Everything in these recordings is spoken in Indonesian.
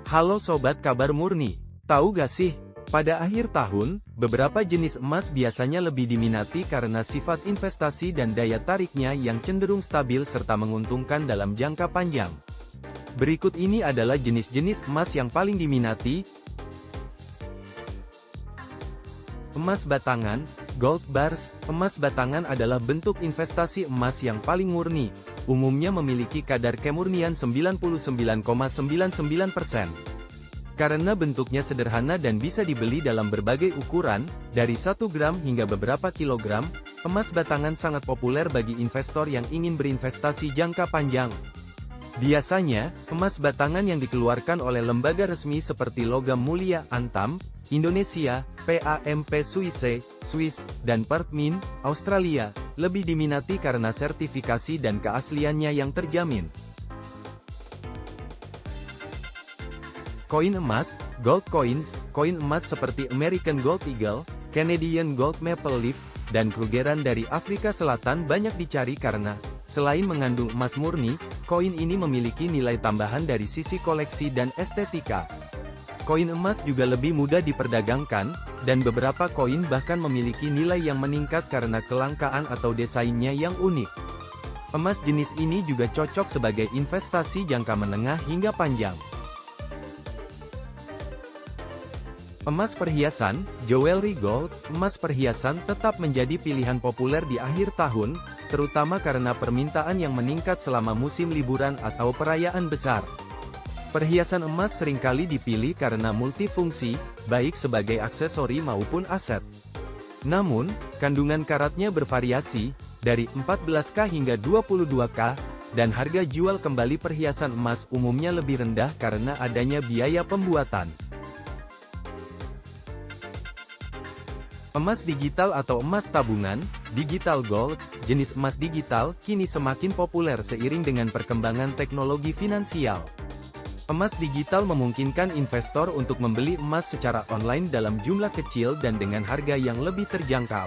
Halo Sobat Kabar Murni, tahu gak sih? Pada akhir tahun, beberapa jenis emas biasanya lebih diminati karena sifat investasi dan daya tariknya yang cenderung stabil serta menguntungkan dalam jangka panjang. Berikut ini adalah jenis-jenis emas yang paling diminati. Emas batangan, gold bars. Emas batangan adalah bentuk investasi emas yang paling murni, umumnya memiliki kadar kemurnian 99,99%. Karena bentuknya sederhana dan bisa dibeli dalam berbagai ukuran, dari 1 gram hingga beberapa kilogram, emas batangan sangat populer bagi investor yang ingin berinvestasi jangka panjang. Biasanya, emas batangan yang dikeluarkan oleh lembaga resmi seperti Logam Mulia Antam, Indonesia, PAMP Suisse, Swiss, dan Pertmin, Australia, lebih diminati karena sertifikasi dan keasliannya yang terjamin. Koin emas, gold coins. Koin emas seperti American Gold Eagle, Canadian Gold Maple Leaf, dan Krugerrand dari Afrika Selatan banyak dicari karena, selain mengandung emas murni, koin ini memiliki nilai tambahan dari sisi koleksi dan estetika. Koin emas juga lebih mudah diperdagangkan, dan beberapa koin bahkan memiliki nilai yang meningkat karena kelangkaan atau desainnya yang unik. Emas jenis ini juga cocok sebagai investasi jangka menengah hingga panjang. Emas perhiasan, jewelry gold. Emas perhiasan tetap menjadi pilihan populer di akhir tahun, terutama karena permintaan yang meningkat selama musim liburan atau perayaan besar. Perhiasan emas seringkali dipilih karena multifungsi, baik sebagai aksesori maupun aset. Namun, kandungan karatnya bervariasi, dari 14K hingga 22K, dan harga jual kembali perhiasan emas umumnya lebih rendah karena adanya biaya pembuatan. Emas digital atau emas tabungan, digital gold. Jenis emas digital kini semakin populer seiring dengan perkembangan teknologi finansial. Emas digital memungkinkan investor untuk membeli emas secara online dalam jumlah kecil dan dengan harga yang lebih terjangkau.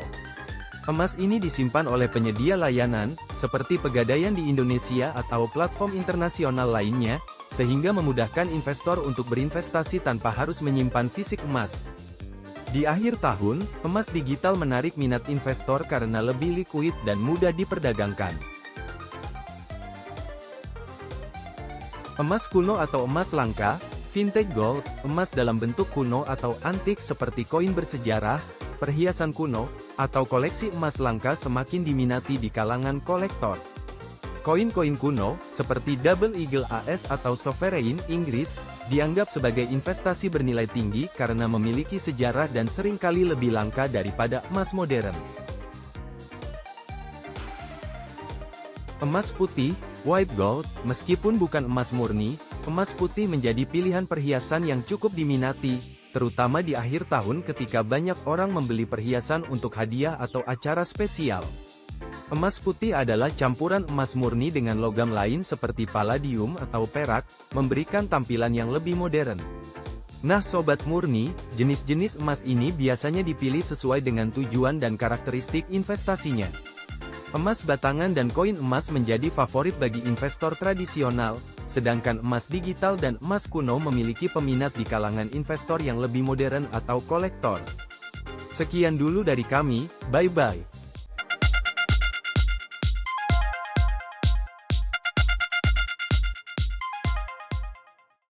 Emas ini disimpan oleh penyedia layanan, seperti Pegadaian di Indonesia atau platform internasional lainnya, sehingga memudahkan investor untuk berinvestasi tanpa harus menyimpan fisik emas. Di akhir tahun, emas digital menarik minat investor karena lebih liquid dan mudah diperdagangkan. Emas kuno atau emas langka, vintage gold. Emas dalam bentuk kuno atau antik seperti koin bersejarah, perhiasan kuno, atau koleksi emas langka semakin diminati di kalangan kolektor. Koin-koin kuno, seperti Double Eagle AS atau Sovereign Inggris, dianggap sebagai investasi bernilai tinggi karena memiliki sejarah dan seringkali lebih langka daripada emas modern. Emas putih, white gold. Meskipun bukan emas murni, emas putih menjadi pilihan perhiasan yang cukup diminati, terutama di akhir tahun ketika banyak orang membeli perhiasan untuk hadiah atau acara spesial. Emas putih adalah campuran emas murni dengan logam lain seperti palladium atau perak, memberikan tampilan yang lebih modern. Nah Sobat Murni, jenis-jenis emas ini biasanya dipilih sesuai dengan tujuan dan karakteristik investasinya. Emas batangan dan koin emas menjadi favorit bagi investor tradisional, sedangkan emas digital dan emas kuno memiliki peminat di kalangan investor yang lebih modern atau kolektor. Sekian dulu dari kami, bye-bye.